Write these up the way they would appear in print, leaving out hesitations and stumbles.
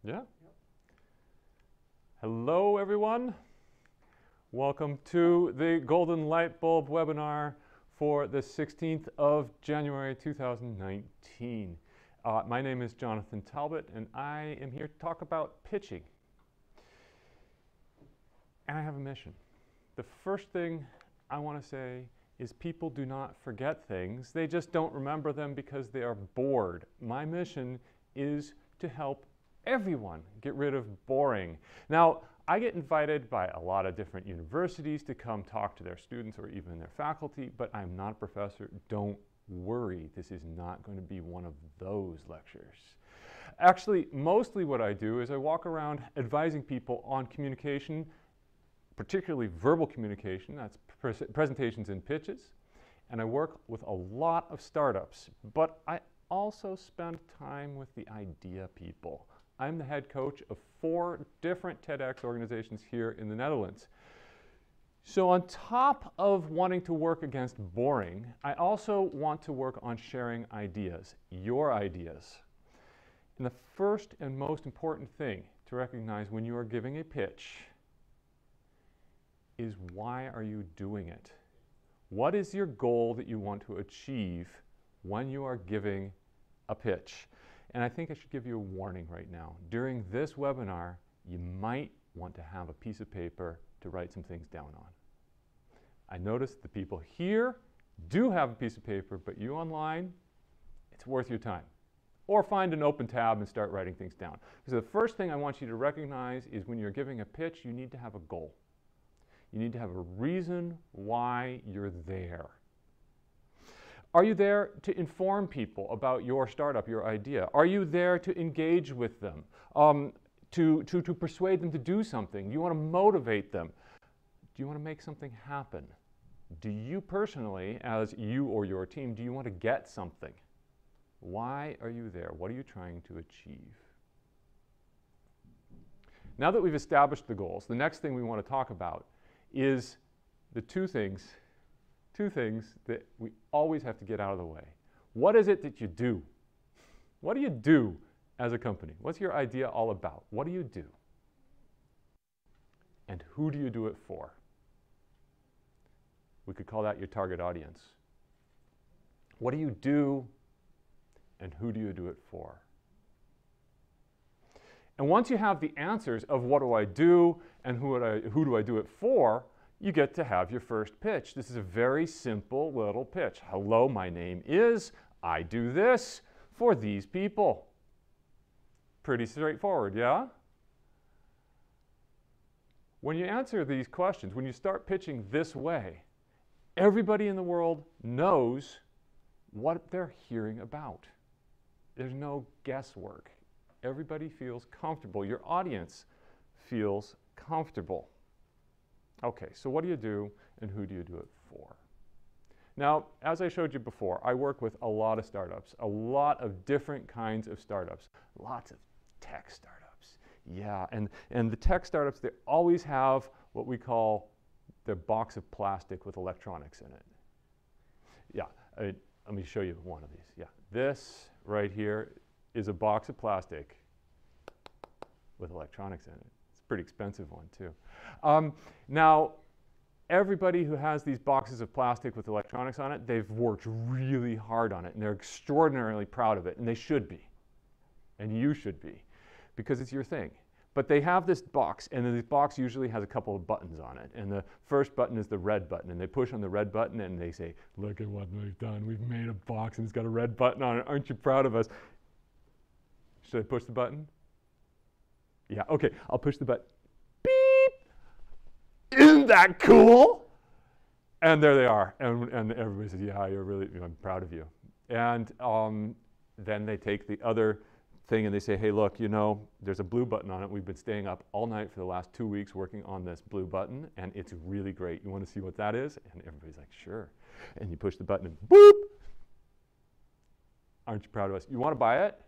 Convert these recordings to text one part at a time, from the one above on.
Yeah? Hello, everyone. Welcome to the Golden Lightbulb webinar for the 16th of January 2019. My name is Jonathan Talbott, and I am here to talk about pitching. And I have a mission. The first thing I want to say is people do not forget things. They just don't remember them because they are bored. My mission is to help everyone get rid of boring. Now, I get invited by a lot of different universities to come talk to their students or even their faculty, but I'm not a professor. Don't worry, this is not going to be one of those lectures. Actually, mostly what I do is I walk around advising people on communication, particularly verbal communication, that's presentations and pitches, and I work with a lot of startups, but I also spend time with the idea people. I'm the head coach of 4 different TEDx organizations here in the Netherlands. So on top of wanting to work against boring, I also want to work on sharing ideas, your ideas. And the first and most important thing to recognize when you are giving a pitch is, why are you doing it? What is your goal that you want to achieve when you are giving a pitch? And I think I should give you a warning right now. During this webinar, you might want to have a piece of paper to write some things down on. I noticed the people here do have a piece of paper, but you online, it's worth your time. Or find an open tab and start writing things down. Because the first thing I want you to recognize is when you're giving a pitch, you need to have a goal. You need to have a reason why you're there. Are you there to inform people about your startup, your idea? Are you there to engage with them, to persuade them to do something? Do you want to motivate them? Do you want to make something happen? Do you personally, as you or your team, do you want to get something? Why are you there? What are you trying to achieve? Now that we've established the goals, the next thing we want to talk about is the two things that we always have to get out of the way. What is it that you do? What do you do as a company? What's your idea all about? What do you do? And who do you do it for? We could call that your target audience. What do you do, and who do you do it for? And once you have the answers of what do I do and who do I do it for, you get to have your first pitch. This is a very simple little pitch. Hello, my name is, I do this for these people. Pretty straightforward, yeah? When you answer these questions, when you start pitching this way, everybody in the world knows what they're hearing about. There's no guesswork. Everybody feels comfortable. Your audience feels comfortable. Okay, so what do you do and who do you do it for? Now, as I showed you before, I work with a lot of startups, a lot of different kinds of startups, lots of tech startups. Yeah, and the tech startups, they always have what we call their box of plastic with electronics in it. Yeah, let me show you one of these. Yeah, this right here is a box of plastic with electronics in it. Pretty expensive one too. Now, everybody who has these boxes of plastic with electronics on it, they've worked really hard on it, and they're extraordinarily proud of it, and they should be, and you should be, because it's your thing. But they have this box, and this box usually has a couple of buttons on it, and the first button is the red button, and they push on the red button, and they say, look at what we've done. We've made a box, and it's got a red button on it. Aren't you proud of us? Should I push the button? Yeah, okay, I'll push the button. Beep! Isn't that cool? And there they are. And everybody says, yeah, I'm proud of you. And then they take the other thing and they say, hey, look, there's a blue button on it. We've been staying up all night for the last 2 weeks working on this blue button, and it's really great. You want to see what that is? And everybody's like, sure. And you push the button and boop! Aren't you proud of us? You want to buy it?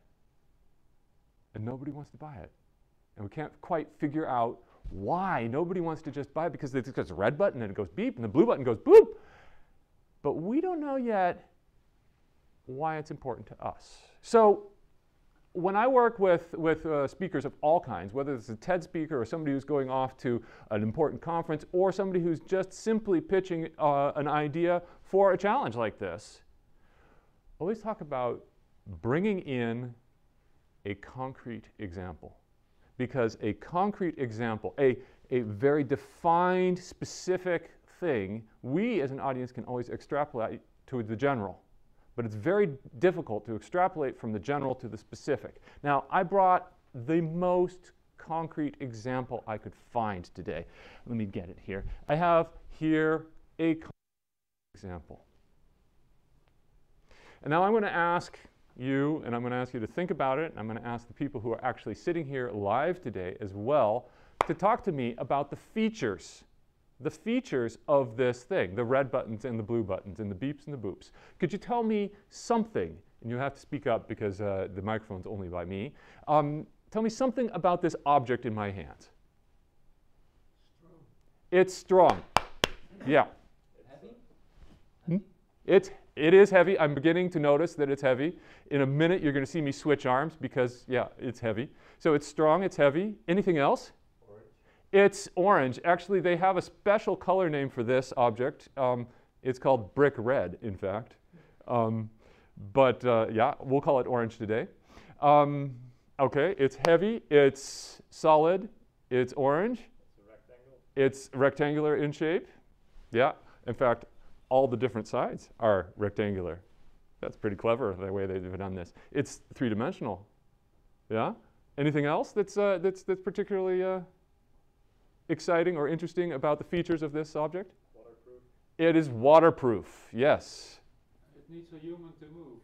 And nobody wants to buy it. And we can't quite figure out why nobody wants to just buy it, because it's got a red button and it goes beep, and the blue button goes boop. But we don't know yet why it's important to us. So when I work with speakers of all kinds, whether it's a TED speaker or somebody who's going off to an important conference or somebody who's just simply pitching an idea for a challenge like this, always talk about bringing in a concrete example. Because a concrete example, a very defined, specific thing, we as an audience can always extrapolate to the general. But it's very difficult to extrapolate from the general to the specific. Now, I brought the most concrete example I could find today. Let me get it here. I have here a concrete example. And now I'm going to ask you, and I'm going to ask you to think about it, and I'm going to ask the people who are actually sitting here live today as well to talk to me about the features of this thing, the red buttons and the blue buttons and the beeps and the boops. Could you tell me something, and you have to speak up because the microphone's only by me, tell me something about this object in my hands. Strong. It's strong. Yeah. Heavy? It is heavy. I'm beginning to notice that it's heavy. In a minute, you're going to see me switch arms because, yeah, it's heavy. So it's strong, it's heavy. Anything else? Orange. It's orange. Actually, they have a special color name for this object. It's called brick red, in fact. Yeah, we'll call it orange today. Okay, it's heavy, it's solid, it's orange. It's a rectangle. It's rectangular in shape. Yeah, in fact, all the different sides are rectangular. That's pretty clever, the way they've done this. It's three-dimensional. Yeah? Anything else that's particularly exciting or interesting about the features of this object? Waterproof. It is waterproof, yes. It needs a human to move.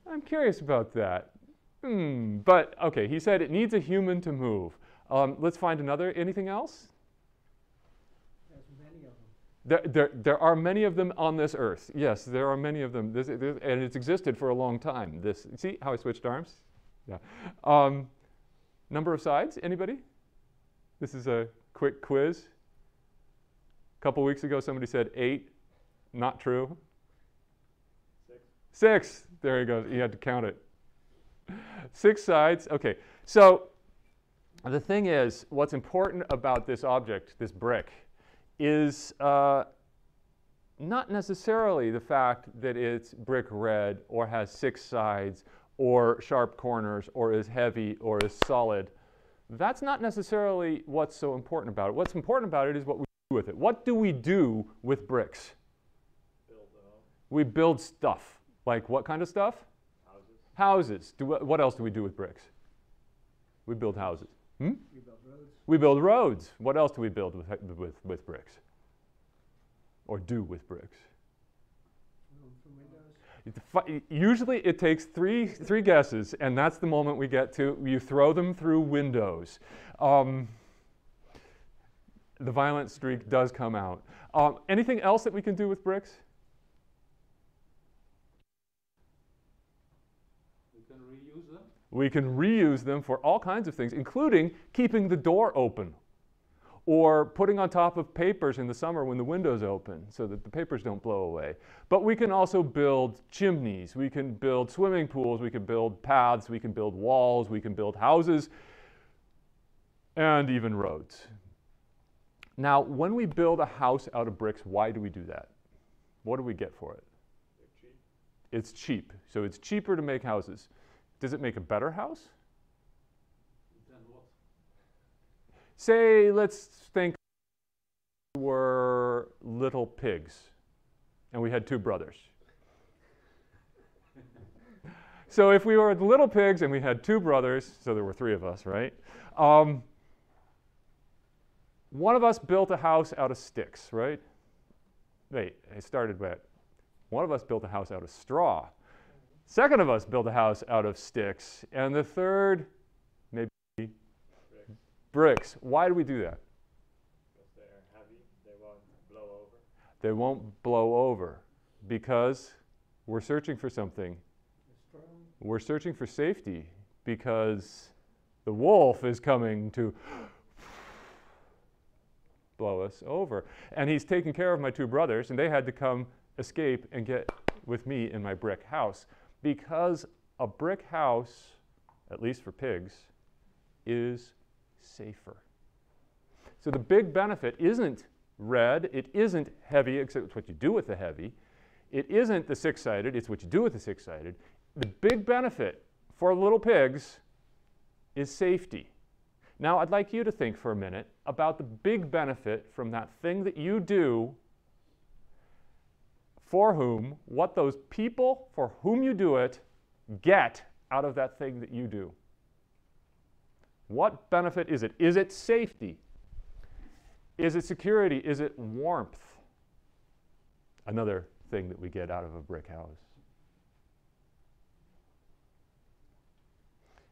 I'm curious about that. But, okay, he said it needs a human to move. Let's find another. Anything else? There's many of them. There are many of them on this earth. Yes, there are many of them. And it's existed for a long time. See how I switched arms? Yeah. Number of sides, anybody? This is a quick quiz. A couple weeks ago, somebody said 8. Not true. 6. There you go. You had to count it. 6 sides. Okay. So the thing is, what's important about this object, this brick, is not necessarily the fact that it's brick red or has 6 sides or sharp corners or is heavy or is solid. That's not necessarily what's so important about it. What's important about it is what we do with it. What do we do with bricks? Build them up. We build stuff. Like what kind of stuff? Houses. Houses. What else do we do with bricks? We build houses. We build roads. We build roads. What else do we build with bricks? Or do with bricks? From windows. Usually it takes three guesses, and that's the moment we get to. You throw them through windows. The violent streak does come out. Anything else that we can do with bricks? We can reuse them for all kinds of things, including keeping the door open or putting on top of papers in the summer when the window's open so that the papers don't blow away. But we can also build chimneys, we can build swimming pools, we can build paths, we can build walls, we can build houses, and even roads. Now, when we build a house out of bricks, why do we do that? What do we get for it? They're cheap. It's cheap. So it's cheaper to make houses. Does it make a better house? Then what? Say, let's think we were little pigs, and we had 2 brothers. So if we were the little pigs and we had 2 brothers, so there were 3 of us, right? One of us built a house out of sticks, right? Wait, it started with one of us built a house out of straw. Second of us built a house out of sticks, and the third, maybe bricks. Why do we do that? Because they're heavy, they won't blow over. They won't blow over because we're searching for something. They're strong. We're searching for safety because the wolf is coming to blow us over. And he's taking care of my 2 brothers, and they had to come escape and get with me in my brick house, because a brick house, at least for pigs, is safer. So the big benefit isn't red, it isn't heavy, except it's what you do with the heavy. It isn't the six-sided, it's what you do with the six-sided. The big benefit for little pigs is safety. Now, I'd like you to think for a minute about the big benefit from that thing that you do, for whom, what those people for whom you do it get out of that thing that you do. What benefit is it? Is it safety? Is it security? Is it warmth? Another thing that we get out of a brick house.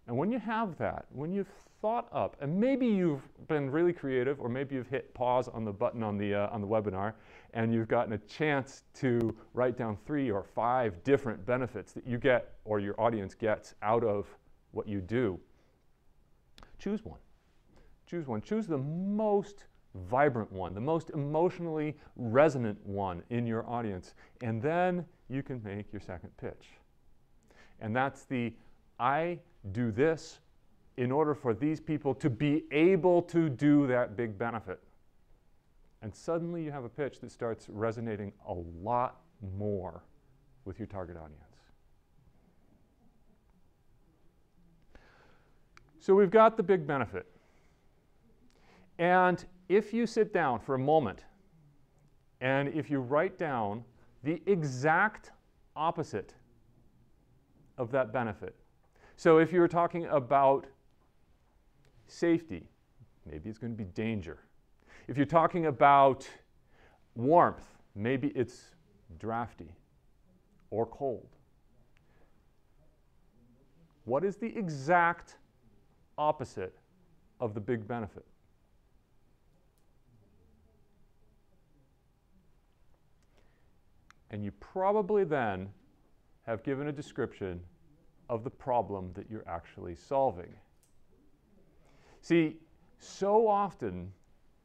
And when you have that, when you've thought up, and maybe you've been really creative, or maybe you've hit pause on the button on the webinar, and you've gotten a chance to write down 3 or 5 different benefits that you get, or your audience gets, out of what you do. Choose one. Choose one. Choose the most vibrant one, the most emotionally resonant one in your audience, and then you can make your second pitch. And that's the, I do this in order for these people to be able to do that big benefit. And suddenly you have a pitch that starts resonating a lot more with your target audience. So we've got the big benefit. And if you sit down for a moment and if you write down the exact opposite of that benefit. So if you're talking about safety, maybe it's going to be danger. If you're talking about warmth, maybe it's drafty or cold. What is the exact opposite of the big benefit? And you probably then have given a description of the problem that you're actually solving. See, so often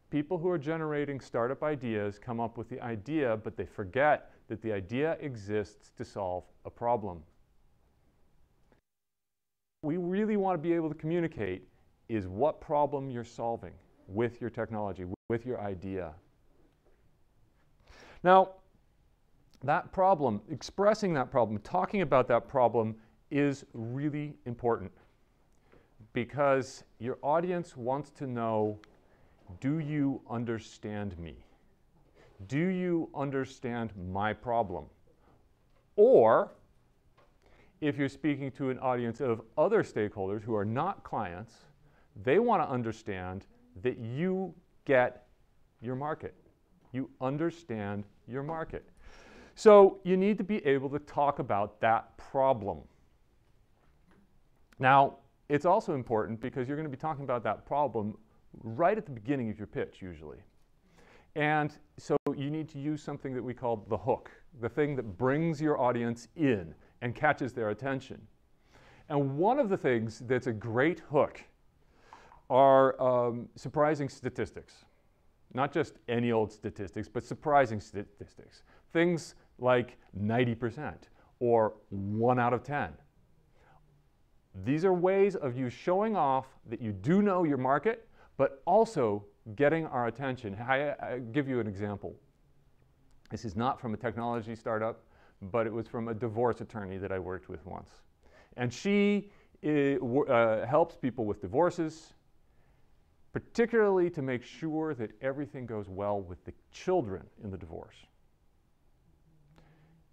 people who are generating startup ideas come up with the idea, but they forget that the idea exists to solve a problem. What we really want to be able to communicate is what problem you're solving with your technology, with your idea. Now, that problem, expressing that problem, talking about that problem is really important, because your audience wants to know, do you understand me? Do you understand my problem? Or, if you're speaking to an audience of other stakeholders who are not clients, they want to understand that you get your market. You understand your market. So you need to be able to talk about that problem. Now, it's also important because you're going to be talking about that problem right at the beginning of your pitch, usually. And so you need to use something that we call the hook, the thing that brings your audience in and catches their attention. And one of the things that's a great hook are surprising statistics. Not just any old statistics, but surprising statistics. Things like 90% or 1 out of 10. These are ways of you showing off that you do know your market, but also getting our attention. I give you an example. This is not from a technology startup, but it was from a divorce attorney that I worked with once. And she helps people with divorces, particularly to make sure that everything goes well with the children in the divorce.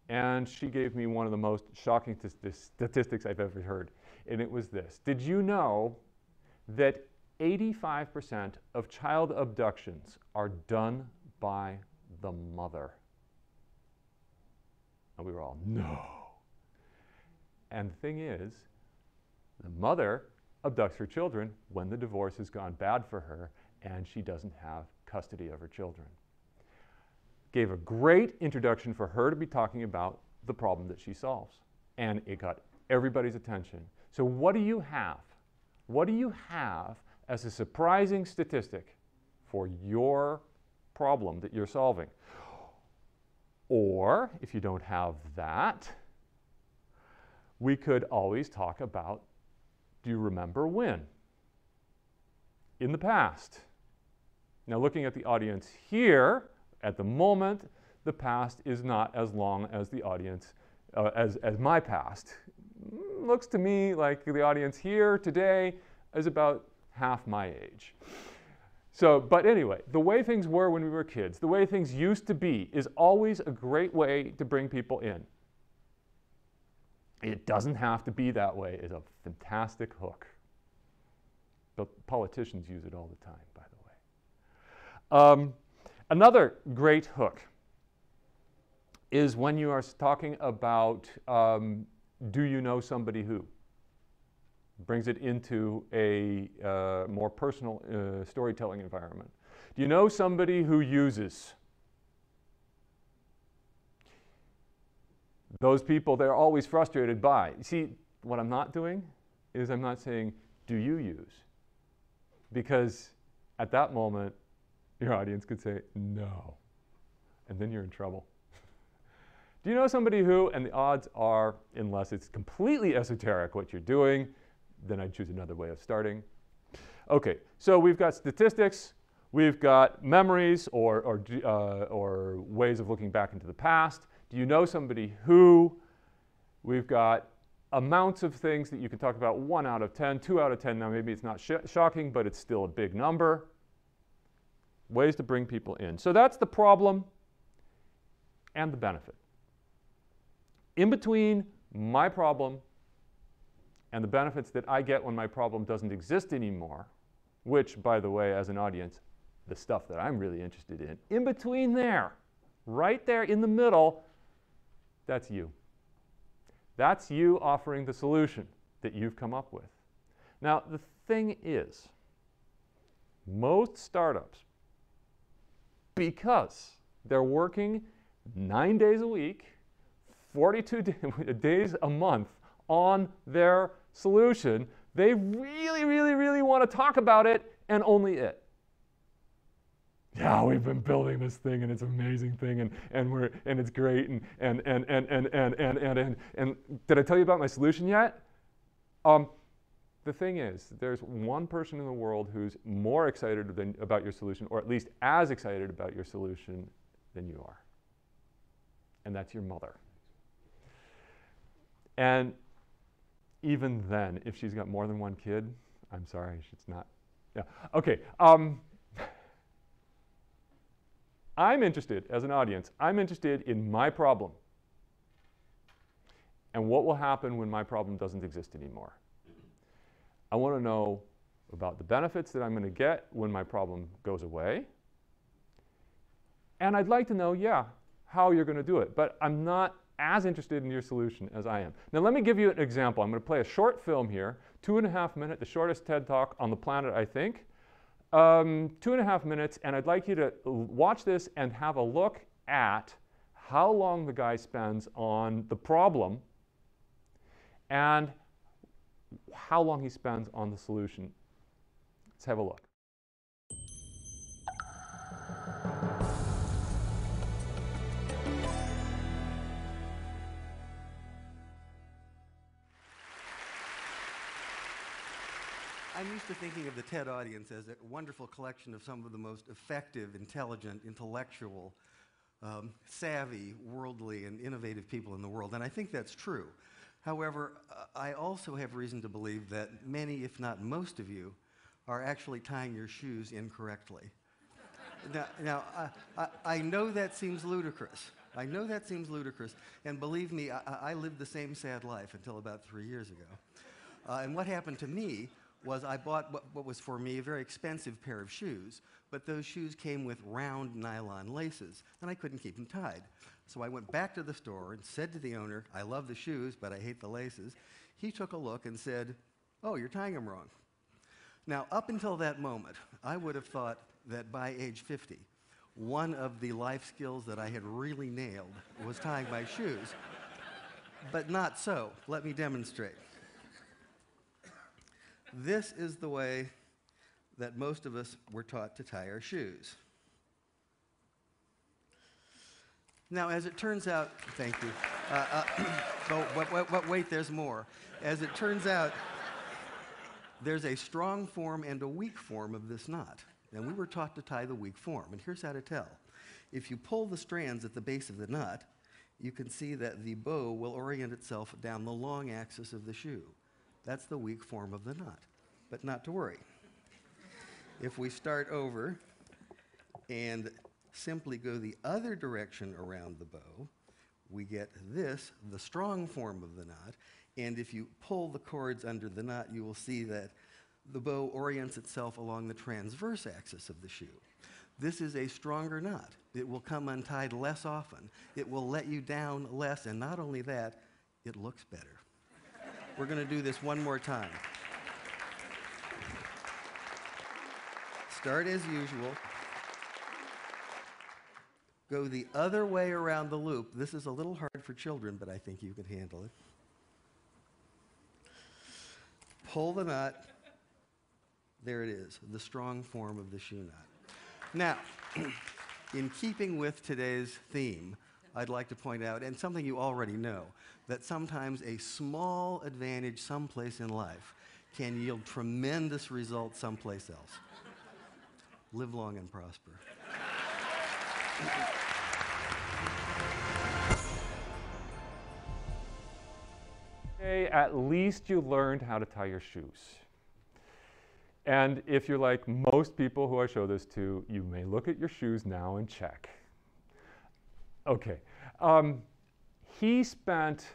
And she gave me one of the most shocking statistics I've ever heard, and it was this. Did you know that 85% of child abductions are done by the mother? And we were all, no. And the thing is, the mother abducts her children when the divorce has gone bad for her and she doesn't have custody of her children. Gave a great introduction for her to be talking about the problem that she solves. And it got everybody's attention. So what do you have? What do you have as a surprising statistic for your problem that you're solving? Or, if you don't have that, we could always talk about, do you remember when? In the past. Now, looking at the audience here, at the moment, the past is not as long as the audience, as my past. Looks to me like the audience here today is about half my age. So, but anyway, the way things were when we were kids, the way things used to be, is always a great way to bring people in. It doesn't have to be that way. It's a fantastic hook. But politicians use it all the time, by the way. Another great hook is when you are talking about, do you know somebody who? Brings it into a more personal storytelling environment. Do you know somebody who uses? Those people they're always frustrated by. You see, what I'm not doing is I'm not saying, do you use? Because at that moment, your audience could say, no. And then you're in trouble. Do you know somebody who? And the odds are, unless it's completely esoteric what you're doing, then I'd choose another way of starting. Okay, so we've got statistics, we've got memories or ways of looking back into the past. Do you know somebody who? We've got amounts of things that you can talk about, 1 out of 10, 2 out of 10. Now maybe it's not shocking, but it's still a big number. Ways to bring people in. So that's the problem and the benefit. In between my problem and the benefits that I get when my problem doesn't exist anymore, which, by the way, as an audience, the stuff that I'm really interested in between there, right there in the middle, that's you. That's you offering the solution that you've come up with. Now, the thing is, most startups, because they're working 9 days a week, 42 days a month on their solution, they really, really, really want to talk about it and only it. Yeah, we've been building this thing and it's an amazing thing and it's great and did I tell you about my solution yet? The thing is, there's one person in the world who's more excited about your solution, or at least as excited about your solution than you are. And that's your mother. And even then, if she's got more than one kid, I'm sorry, she's not. Yeah. Okay. I'm interested, as an audience, I'm interested in my problem and what will happen when my problem doesn't exist anymore. I want to know about the benefits that I'm going to get when my problem goes away. And I'd like to know, yeah, how you're going to do it. But I'm not as interested in your solution as I am. Now let me give you an example. I'm going to play a short film here, 2.5 minutes, the shortest TED Talk on the planet, I think. 2.5 minutes, and I'd like you to watch this and have a look at how long the guy spends on the problem and how long he spends on the solution. Let's have a look. I'm used to thinking of the TED audience as a wonderful collection of some of the most effective, intelligent, intellectual, savvy, worldly, and innovative people in the world, and I think that's true. However, I also have reason to believe that many, if not most of you, are actually tying your shoes incorrectly. Now, I know that seems ludicrous. I know that seems ludicrous, and believe me, I lived the same sad life until about 3 years ago. And what happened to me was I bought what was for me a very expensive pair of shoes, but those shoes came with round nylon laces, and I couldn't keep them tied. So I went back to the store and said to the owner, I love the shoes, but I hate the laces. He took a look and said, oh, you're tying them wrong. Now, up until that moment, I would have thought that by age 50, one of the life skills that I had really nailed was tying my shoes. But not so. Let me demonstrate. This is the way that most of us were taught to tie our shoes. Now, as it turns out, thank you. But wait, there's more. As it turns out, there's a strong form and a weak form of this knot. And we were taught to tie the weak form. And here's how to tell. If you pull the strands at the base of the knot, you can see that the bow will orient itself down the long axis of the shoe. That's the weak form of the knot. But not to worry. If we start over and simply go the other direction around the bow, we get this, the strong form of the knot. And if you pull the cords under the knot, you will see that the bow orients itself along the transverse axis of the shoe. This is a stronger knot. It will come untied less often. It will let you down less, and not only that, it looks better. We're going to do this one more time. Start as usual. Go the other way around the loop. This is a little hard for children, but I think you can handle it. Pull the knot. There it is, the strong form of the shoe knot. Now, in keeping with today's theme, I'd like to point out, and something you already know, that sometimes a small advantage someplace in life can yield tremendous results someplace else. Live long and prosper. Okay, at least you learned how to tie your shoes. And if you're like most people who I show this to, you may look at your shoes now and check. Okay. He spent,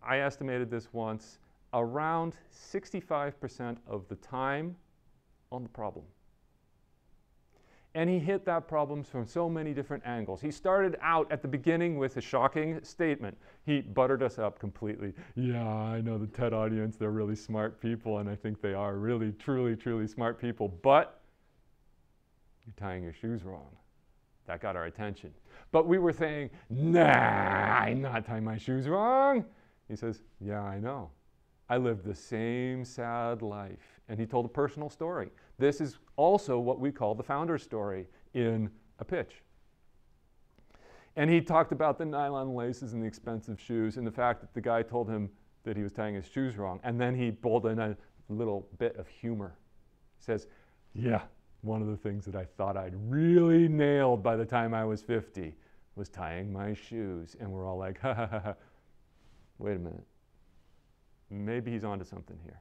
I estimated this once, around 65% of the time on the problem. And he hit that problem from so many different angles. He started out at the beginning with a shocking statement. He buttered us up completely. Yeah, I know the TED audience, they're really smart people, and I think they are really, truly, truly smart people, but you're tying your shoes wrong. That got our attention. But we were saying, nah, I'm not tying my shoes wrong. He says, yeah, I know. I lived the same sad life. And he told a personal story. This is also what we call the founder's story in a pitch. And he talked about the nylon laces and the expensive shoes and the fact that the guy told him that he was tying his shoes wrong. And then he pulled in a little bit of humor. He says, yeah, one of the things that I thought I'd really nailed by the time I was 50 was tying my shoes. And we're all like, ha, ha, ha, ha. Wait a minute. Maybe he's onto something here.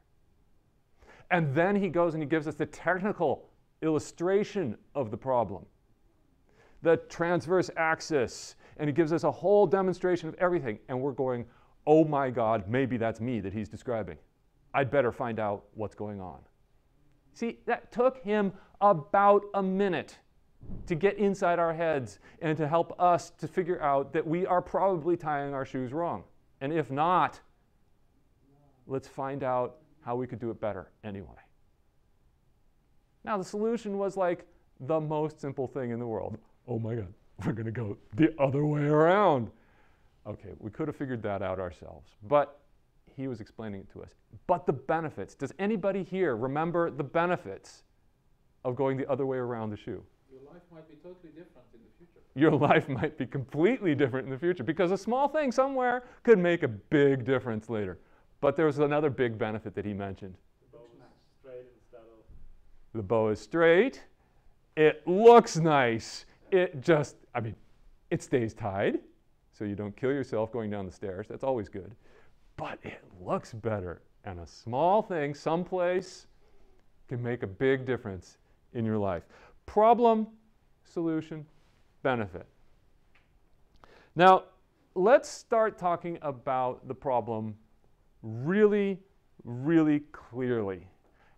And then he goes and he gives us the technical illustration of the problem, the transverse axis, and he gives us a whole demonstration of everything. And we're going, oh my God, maybe that's me that he's describing. I'd better find out what's going on. See, that took him about a minute to get inside our heads and to help us to figure out that we are probably tying our shoes wrong. And if not, let's find out how we could do it better anyway. Now, the solution was like the most simple thing in the world. Oh my God, we're going to go the other way around. Okay, we could have figured that out ourselves, but he was explaining it to us. But the benefits, does anybody here remember the benefits of going the other way around the shoe? Your life might be totally different in the future. Your life might be completely different in the future because a small thing somewhere could make a big difference later. But there was another big benefit that he mentioned. The bow is straight instead of... The bow is straight. It looks nice. It just, I mean, it stays tied, so you don't kill yourself going down the stairs. That's always good. But it looks better. And a small thing someplace can make a big difference in your life. Problem, solution, benefit. Now, let's start talking about the problem really, really clearly.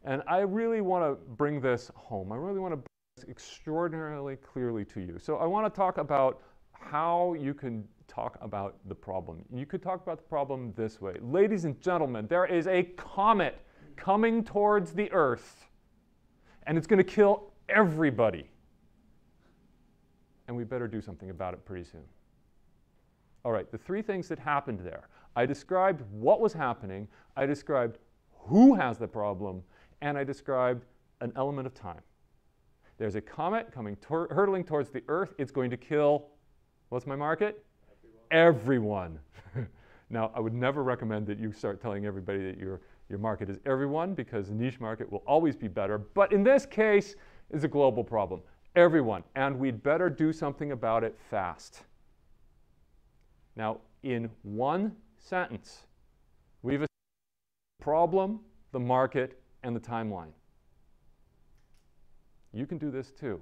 And I really want to bring this home. I really want to bring this extraordinarily clearly to you. So I want to talk about how you can talk about the problem. You could talk about the problem this way. Ladies and gentlemen, there is a comet coming towards the Earth, and it's going to kill everybody. And we better do something about it pretty soon. All right, the three things that happened there. I described what was happening, I described who has the problem, and I described an element of time. There's a comet coming hurtling towards the Earth. It's going to kill What's my market? Everyone. Now, I would never recommend that you start telling everybody that your market is everyone, because the niche market will always be better. But in this case, it's a global problem. Everyone. And we'd better do something about it fast. Now, in one sentence, we've established the problem, the market, and the timeline. You can do this too.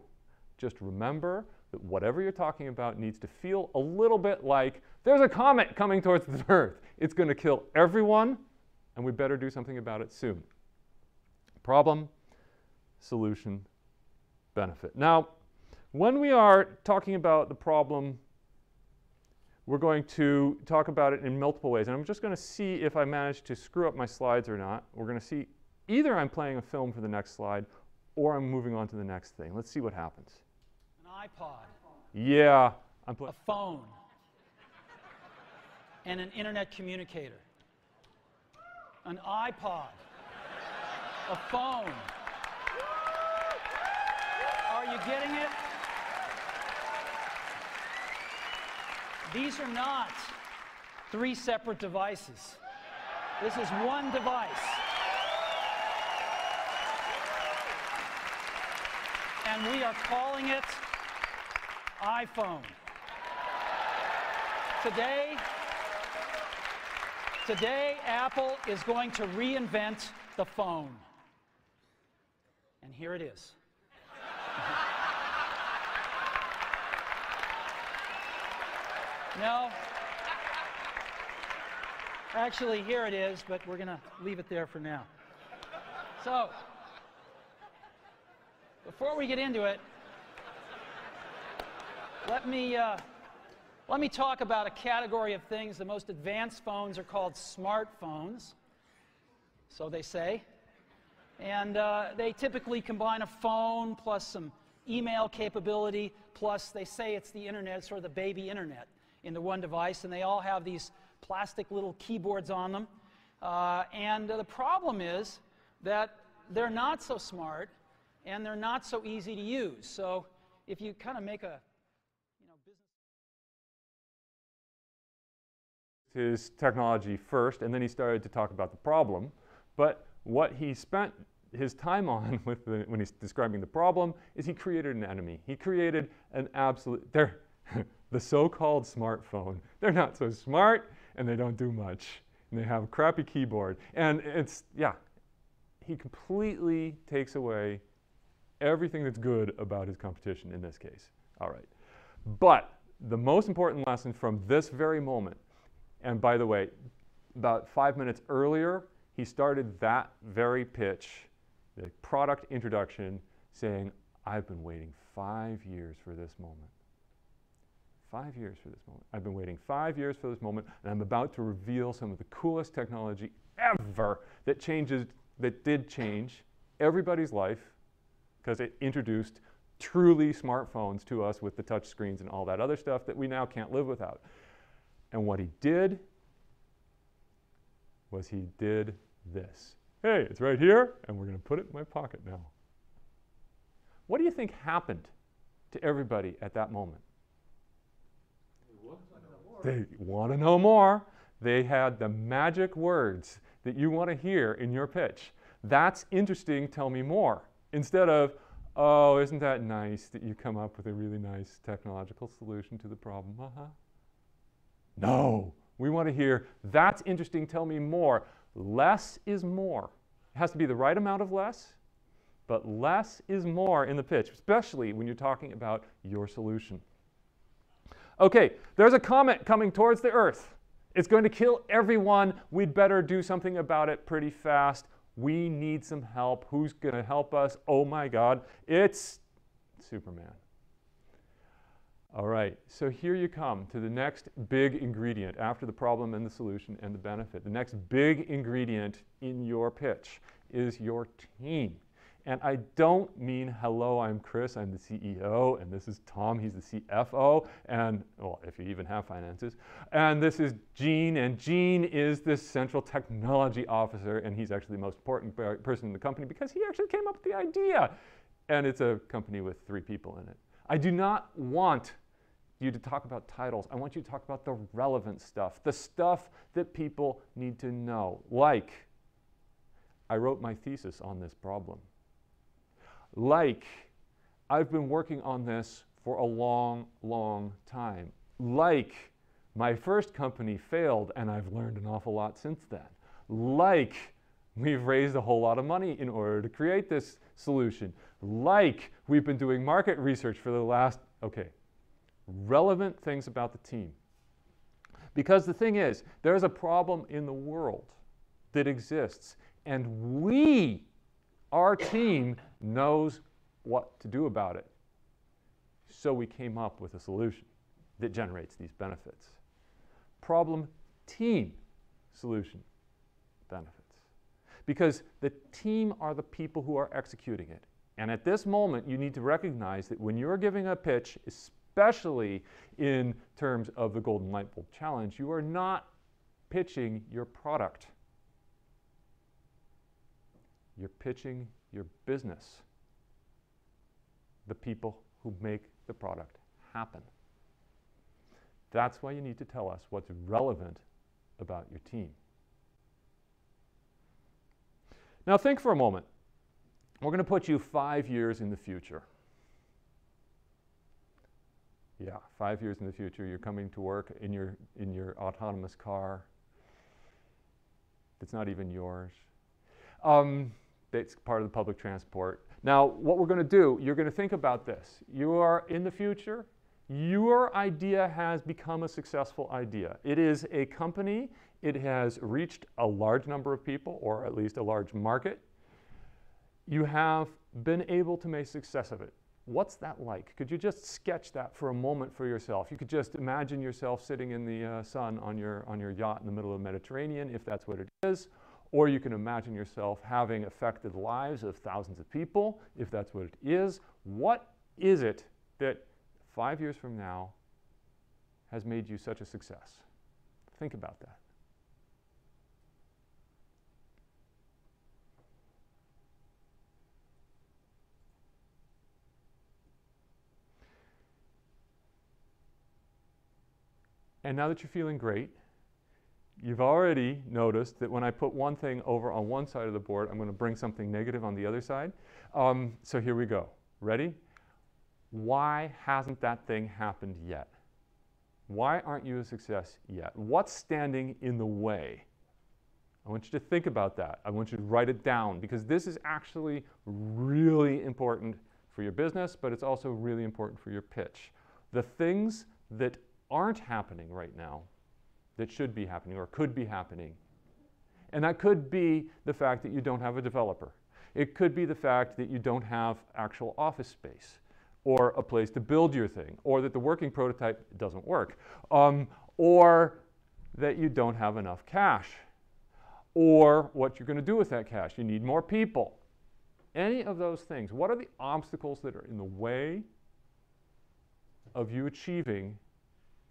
Just remember that whatever you're talking about needs to feel a little bit like there's a comet coming towards the Earth. It's going to kill everyone, and we better do something about it soon. Problem, solution, benefit. Now, when we are talking about the problem, we're going to talk about it in multiple ways. And I'm just going to see if I manage to screw up my slides or not. We're going to see either I'm playing a film for the next slide or I'm moving on to the next thing. Let's see what happens. An iPod. Yeah. I'm a phone. And an internet communicator. An iPod. A phone. Are you getting it? These are not 3 separate devices. This is one device. And we are calling it iPhone. Today, Apple is going to reinvent the phone. And here it is. No. Actually, here it is, but we're going to leave it there for now. So, before we get into it, let me talk about a category of things. The most advanced phones are called smartphones, so they say. And they typically combine a phone plus some email capability, plus they say it's the internet, sort of the baby internet, in the one device, and they all have these plastic little keyboards on them. And the problem is that they're not so smart, and they're not so easy to use. So if you kind of make a business... His technology first, and then he started to talk about the problem. But what he spent his time on when he's describing the problem is he created an enemy. He created an absolute... the so-called smartphone. They're not so smart, and they don't do much. And they have a crappy keyboard. And it's, yeah, he completely takes away everything that's good about his competition in this case. All right. But the most important lesson from this very moment, and by the way, about 5 minutes earlier, he started that very pitch, the product introduction, saying, I've been waiting 5 years for this moment. 5 years for this moment. I've been waiting 5 years for this moment, and I'm about to reveal some of the coolest technology ever that did change everybody's life, because it introduced truly smartphones to us with the touch screens and all that other stuff that we now can't live without. And what he did was he did this. Hey, it's right here, and we're going to put it in my pocket now. What do you think happened to everybody at that moment? They want to know more. They had the magic words that you want to hear in your pitch. That's interesting, tell me more. Instead of, oh, isn't that nice that you come up with a really nice technological solution to the problem? No, we want to hear, that's interesting, tell me more. Less is more. It has to be the right amount of less, but less is more in the pitch, especially when you're talking about your solution. Okay, there's a comet coming towards the Earth. It's going to kill everyone. We'd better do something about it pretty fast. We need some help. Who's going to help us? Oh my God, it's Superman. All right, so here you come to the next big ingredient after the problem and the solution and the benefit. The next big ingredient in your pitch is your team. And I don't mean, hello, I'm Chris, I'm the CEO, and this is Tom, he's the CFO, and, well, if you even have finances. And this is Gene, and Gene is the central technology officer, and he's actually the most important person in the company because he actually came up with the idea. And it's a company with 3 people in it. I do not want you to talk about titles. I want you to talk about the relevant stuff, the stuff that people need to know. Like, I wrote my thesis on this problem. Like, I've been working on this for a long, long time. Like, my first company failed and I've learned an awful lot since then. Like, we've raised a whole lot of money in order to create this solution. Like, we've been doing market research for the last, okay, relevant things about the team. Because the thing is, there's a problem in the world that exists, and our team knows what to do about it. So we came up with a solution that generates these benefits. Problem, team, solution, benefits. Because the team are the people who are executing it. And at this moment, you need to recognize that when you're giving a pitch, especially in terms of the Golden Lightbulb Challenge, you are not pitching your product. You're pitching your business, the people who make the product happen. That's why you need to tell us what's relevant about your team. Now think for a moment. We're going to put you 5 years in the future. Yeah, 5 years in the future, you're coming to work in your autonomous car. It's not even yours. It's part of the public transport. Now, what we're going to do, you're going to think about this. You are in the future. Your idea has become a successful idea. It is a company. It has reached a large number of people, or at least a large market. You have been able to make success of it. What's that like? Could you just sketch that for a moment for yourself? You could just imagine yourself sitting in the sun on your yacht in the middle of the Mediterranean, if that's what it is. Or you can imagine yourself having affected the lives of thousands of people, if that's what it is. What is it that 5 years from now has made you such a success? Think about that. And now that you're feeling great, you've already noticed that when I put one thing over on one side of the board, I'm going to bring something negative on the other side. So here we go. Ready? Why hasn't that thing happened yet? Why aren't you a success yet? What's standing in the way? I want you to think about that. I want you to write it down, because this is actually really important for your business, but it's also really important for your pitch. The things that aren't happening right now that should be happening or could be happening. And that could be the fact that you don't have a developer. It could be the fact that you don't have actual office space or a place to build your thing, or that the working prototype doesn't work, or that you don't have enough cash, or what you're going to do with that cash. You need more people. Any of those things. What are the obstacles that are in the way of you achieving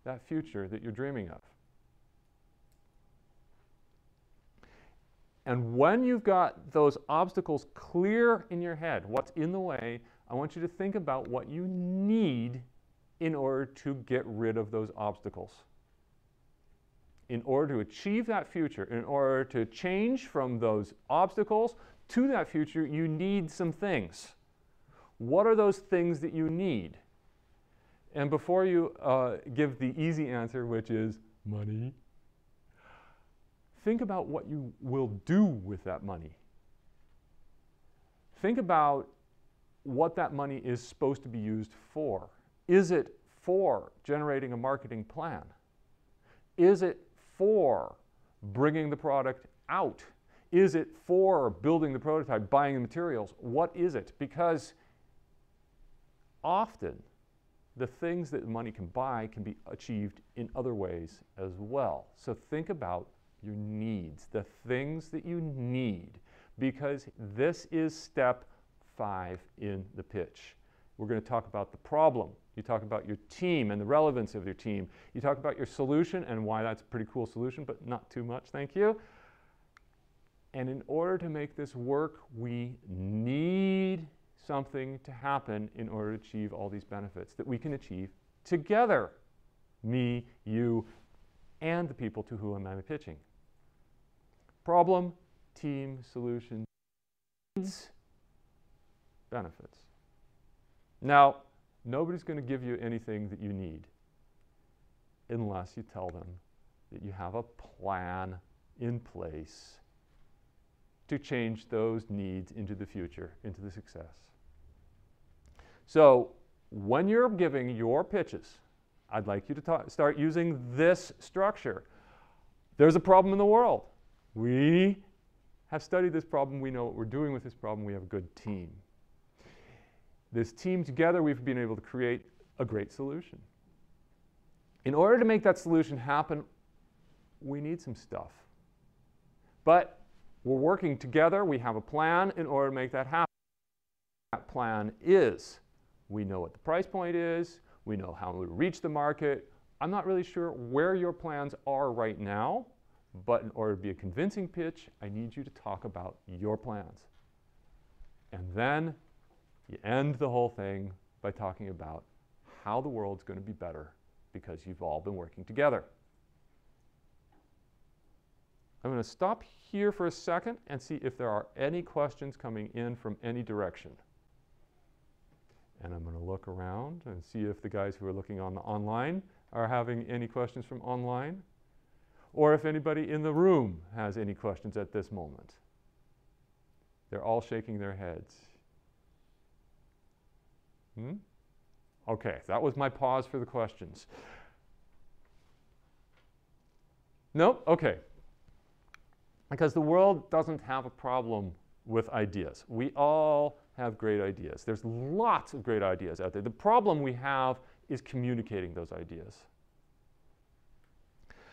that future that you're dreaming of? And when you've got those obstacles clear in your head, what's in the way, I want you to think about what you need in order to get rid of those obstacles. In order to achieve that future, in order to change from those obstacles to that future, you need some things. What are those things that you need? And before you give the easy answer, which is money, think about what you will do with that money. Think about what that money is supposed to be used for. Is it for generating a marketing plan? Is it for bringing the product out? Is it for building the prototype, buying the materials? What is it? Because often the things that money can buy can be achieved in other ways as well. So think about your needs, the things that you need, because this is step 5 in the pitch. We're going to talk about the problem. You talk about your team and the relevance of your team. You talk about your solution and why that's a pretty cool solution, but not too much, thank you. And in order to make this work, we need something to happen in order to achieve all these benefits that we can achieve together. me, you, and the people to whom I'm pitching. Problem, team, solution, needs, benefits. Now, nobody's going to give you anything that you need unless you tell them that you have a plan in place to change those needs into the future, into the success. So when you're giving your pitches, I'd like you to start using this structure. There's a problem in the world. We have studied this problem. We know what we're doing with this problem. We have a good team. This team together, we've been able to create a great solution. In order to make that solution happen, we need some stuff. But we're working together. We have a plan in order to make that happen. That plan is, we know what the price point is. We know how to reach the market. I'm not really sure where your plans are right now, but in order to be a convincing pitch, I need you to talk about your plans. And then you end the whole thing by talking about how the world's going to be better because you've all been working together. I'm going to stop here for a second and see if there are any questions coming in from any direction. And I'm going to look around and see if the guys who are looking on the online are having any questions from online, or if anybody in the room has any questions at this moment. They're all shaking their heads. Okay, that was my pause for the questions. Nope, okay. Because the world doesn't have a problem with ideas. We all have great ideas. There's lots of great ideas out there. The problem we have is communicating those ideas.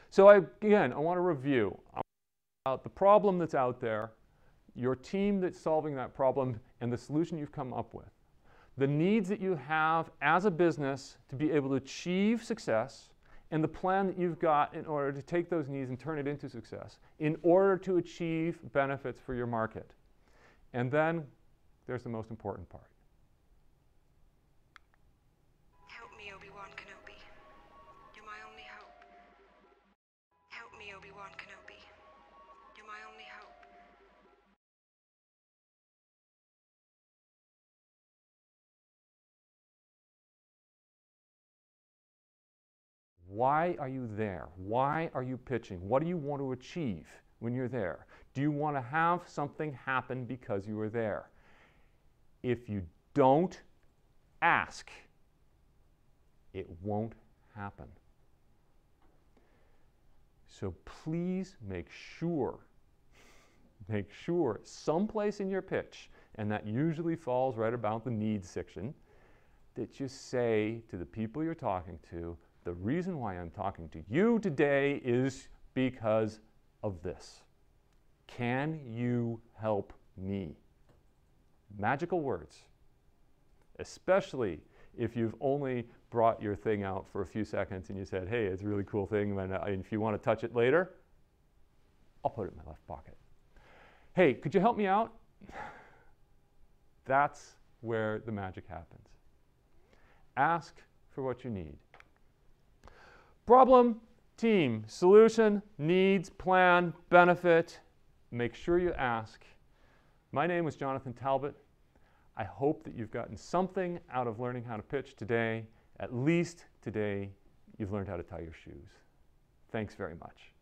So again, I want to review about the problem that's out there, your team that's solving that problem, and the solution you've come up with. The needs that you have as a business to be able to achieve success, and the plan that you've got in order to take those needs and turn it into success, in order to achieve benefits for your market. And then there's the most important part. Help me, Obi-Wan Kenobi. You're my only hope. Help me, Obi-Wan Kenobi. You're my only hope. Why are you there? Why are you pitching? What do you want to achieve when you're there? Do you want to have something happen because you were there? If you don't ask, it won't happen. So please make sure someplace in your pitch, and that usually falls right about the needs section, that you say to the people you're talking to, the reason why I'm talking to you today is because of this. Can you help me? Magical words. Especially if you've only brought your thing out for a few seconds and you said, hey, it's a really cool thing, and if you want to touch it later, I'll put it in my left pocket. Hey, could you help me out? That's where the magic happens. Ask for what you need. Problem, team, solution, needs, plan, benefit. Make sure you ask. My name was Jonathan Talbott. I hope that you've gotten something out of learning how to pitch today. At least today, you've learned how to tie your shoes. Thanks very much.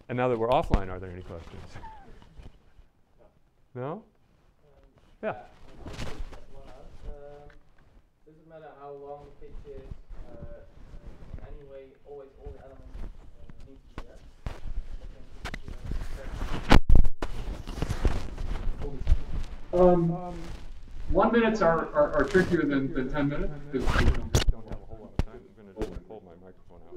And now that we're offline, are there any questions? No? Yeah. Doesn't matter how long the pitch is, anyway, always all the elements need to be there. 1 minutes are trickier than 10 minutes because we don't have a whole lot of time. I'm going to pull my microphone out.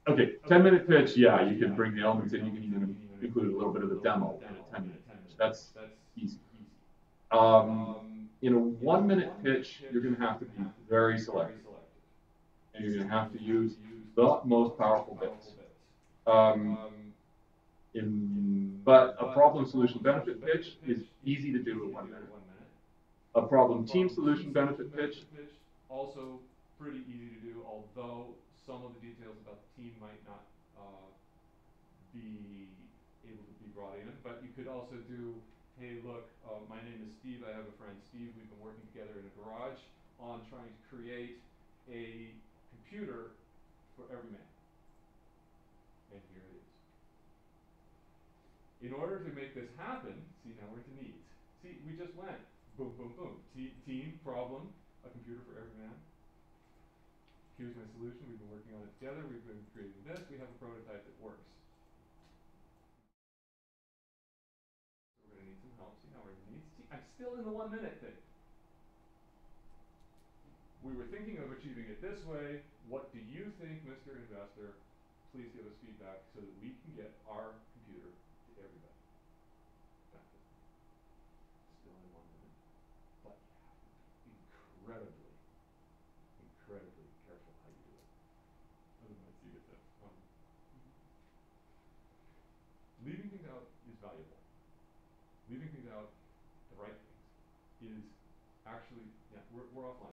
Okay, 10-minute pitch, yeah, you can bring the elements in. You can even include a little bit of the demo in a 10-minute pitch. That's easy. In a 1-minute pitch, you're going to have to be very selective. And you're going to have to use the most powerful bits. But a problem solution benefit pitch is easy to do in 1 minute. A problem team solution benefit pitch, also pretty easy to do, although some of the details about the team might not be able to be brought in. But you could also do, hey, look, my name is Steve. I have a friend, Steve. We've been working together in a garage on trying to create a computer for every man. And here it is. In order to make this happen, see, now we're into needs. See, we just went boom, boom, boom. Team, problem, a computer for every man. Here's my solution. We've been working on it together. We've been creating this. We have a prototype that works. So we're going to need some help. See, now we're in needs. See, I'm still in the 1 minute thing. We were thinking of achieving it this way. What do you think, Mr. Investor? Please give us feedback so that we can get our computer to everybody. That's it. Still in 1 minute. But you have to be incredibly careful how you do it. Otherwise you get that. Leaving things out is valuable. Leaving things out, the right things, is actually, yeah, we're offline.